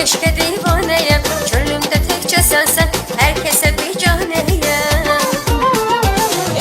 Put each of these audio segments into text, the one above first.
Eşke divaneyim, çölümde tekçe sensen, herkese bir caneyim.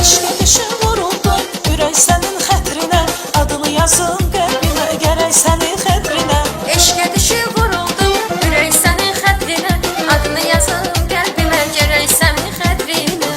Eşke düşün vuruldum, ürək sənin xətrinə, adını yazın qəlbimə, gərək sənin xətrinə. Eşke düşün vuruldum, ürək sənin xətrinə, adını yazın qəlbimə, gərək sənin xətrinə.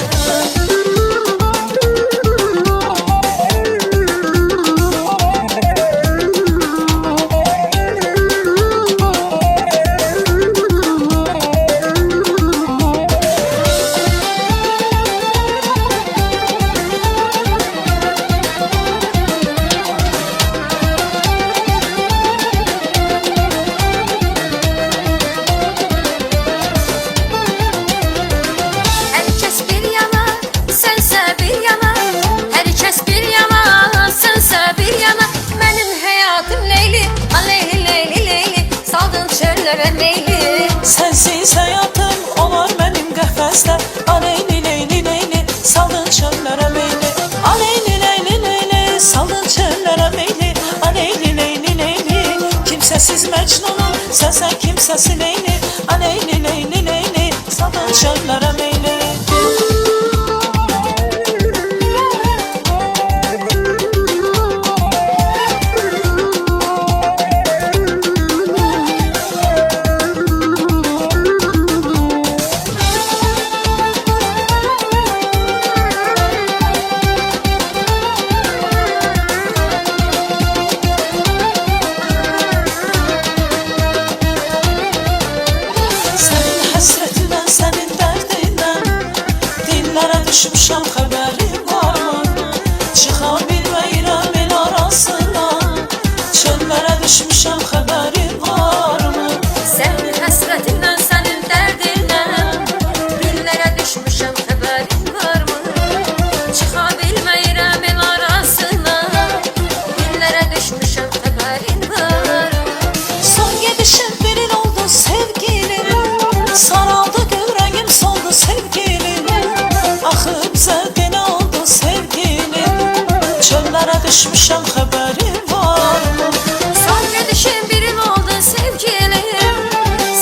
Sensiz həyatım olar mənim qəfəsdə, aleyli leyli leyli, saldın çöllərə meyli. Aleyli leyli leyli, saldın çöllərə meyli. Aleyli leyli leyli, kimsəsiz məcnunum, sənsən kimsəsi leyli. Aleyli leyli leyli, saldın çöllərə meyli. Düşmüşəm xəbərim varmı? Çıxa bilməyirəm el arasına, çöllərə düşmüşəm xəbərim varmı? Sənin həsrətindən, sənin dərdindən, dillərə düşmüşəm xəbərim varmı? Çıxa bilməyirəm el arasına, dillərə düşmüşəm xəbərim varmı? Son gedişin bir il oldu sevgilim, saraldı görəyim soldu sevgilim. Axıb zədinə oldu sevgilim, çöllərə düşmüşəm xəbərim varmı? Son gedişin bir il oldu sevgilim,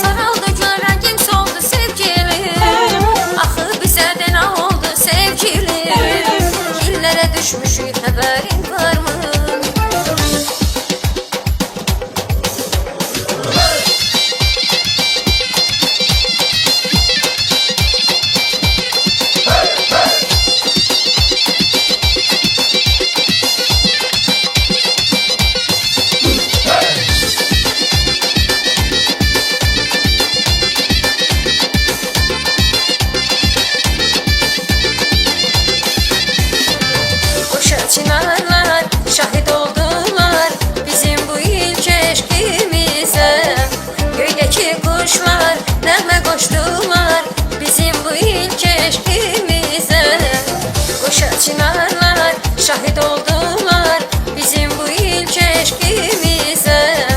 saraldı görəngim soldu sevgilim. Axıb zədinə oldu sevgilim, illərə düşmüşük xəbərin varmı? Çınarlar şahit oldular bizim bu ilk eşkimize. Göydeki kuşlar nəğmə qoşdular bizim bu ilk eşkimize. Qoşa çınarlar şahit oldular bizim bu ilk eşkimize.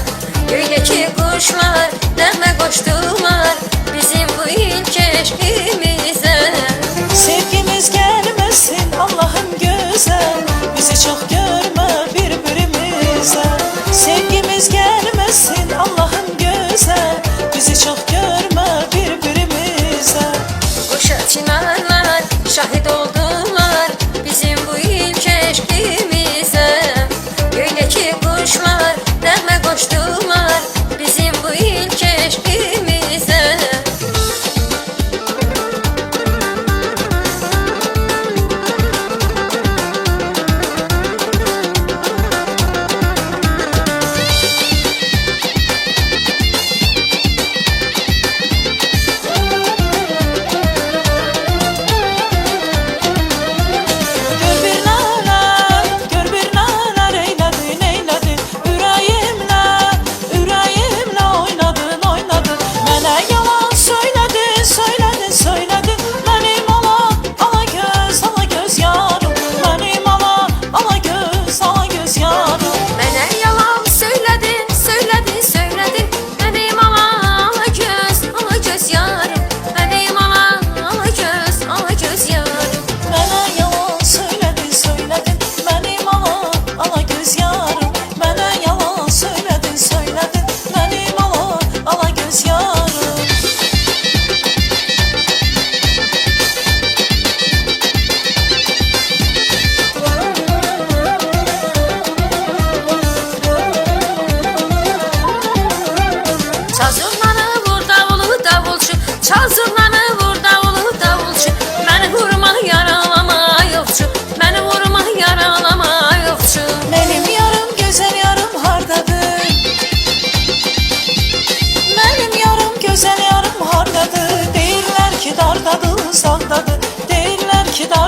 Göydeki kuşlar nəğmə qoşdular bizim bu ilk eşkimize. Sevgimiz gelmesin Allah'ım güzel, bizi çok görme birbirimize. Sevgimiz gelmesin Allah'ım güzel, bizi çok görme birbirimize. Qoşa çınarlar şahit oldular bizim bu ilk eşkimize. Göydeki kuşlar nəğmə qoşdular bizim bu ilk eşkimize.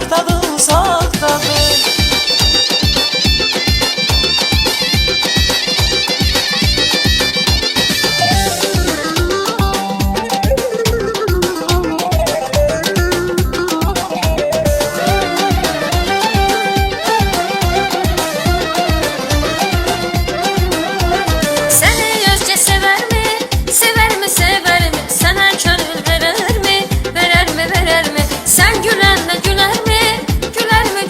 uzaqdadır, uzaqdadır. Səni özcə sevərmi? Sevərmi, sevərmi? Sənə könül verərmi? Verərmi, verərmi? Sən güləndə gülərmi? Gülərmi,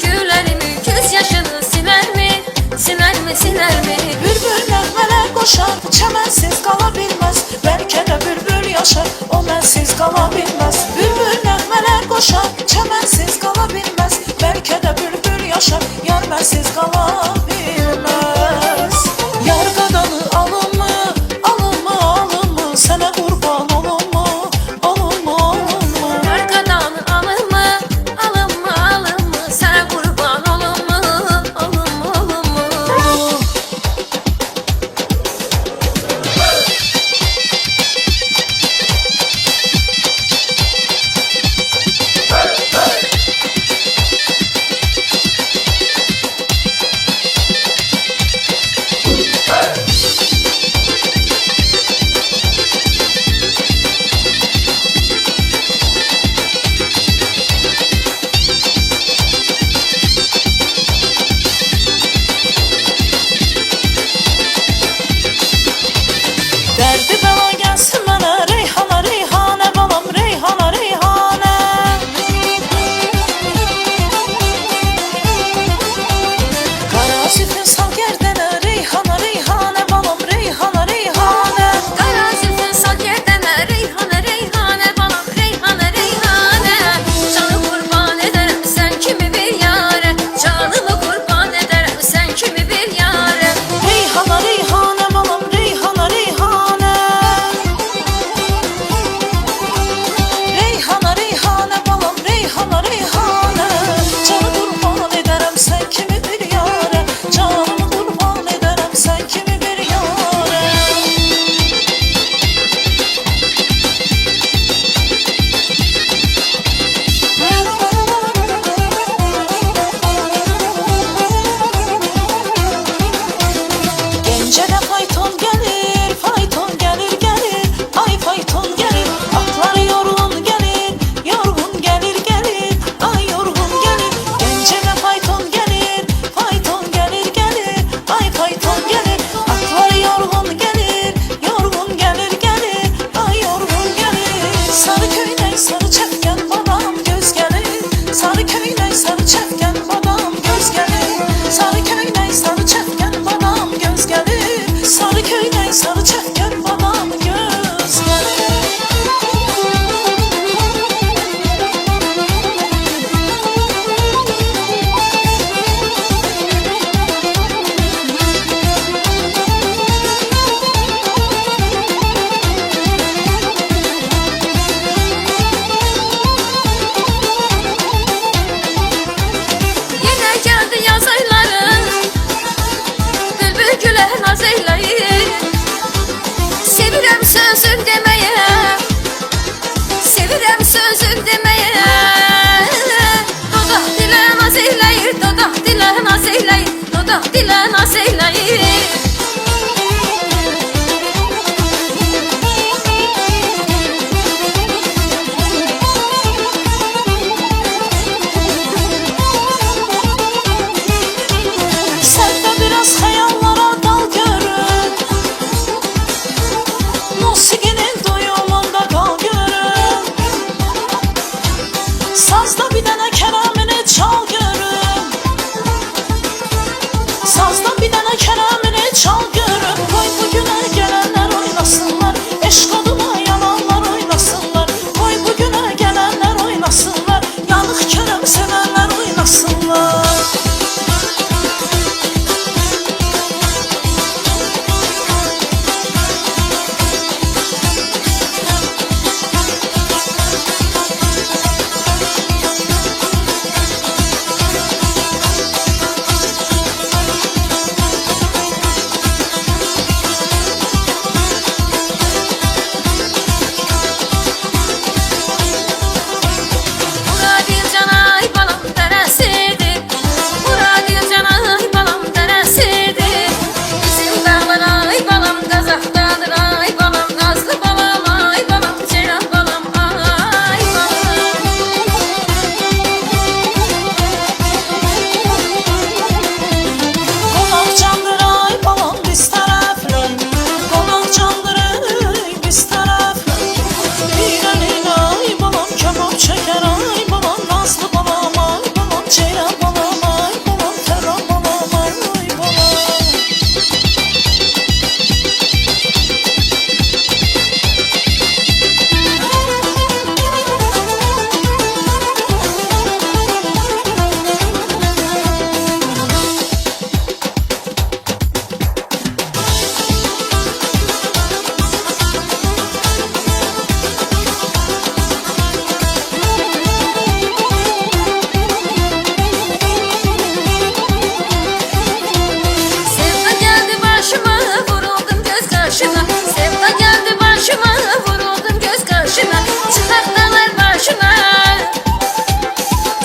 başıma, vuruldum göz qarşına. Çıxaq dağlar başına,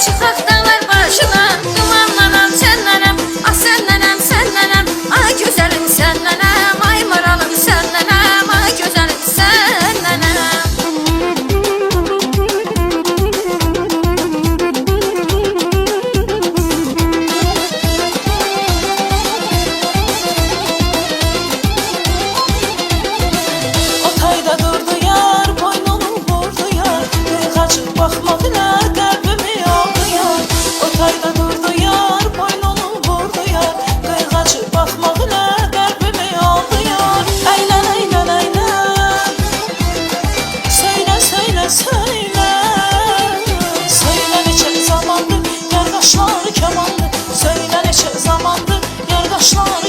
çıxaq dağlar başına. Dumanlanam sənlənəm, ah sənlənəm, sənlənəm. Ay gözəlim sənlənəm, ay maralım sənlənəm, ay gözəlim sənlənəm. Otayda durdu yar, boynunu vurdu yar. Qaçıb baxmaq ilə qəlbimi aldı yar. Otayda durdu yar, boynunu vurdu yar. Qaçıb baxmaq ilə qəlbimi aldı yar. Əylən, əylən, əylən. Söylə, söylə, söylə. Söylə neçə zamandır yar qaşları kamandır. Söylə neçə zamandır yar qaşları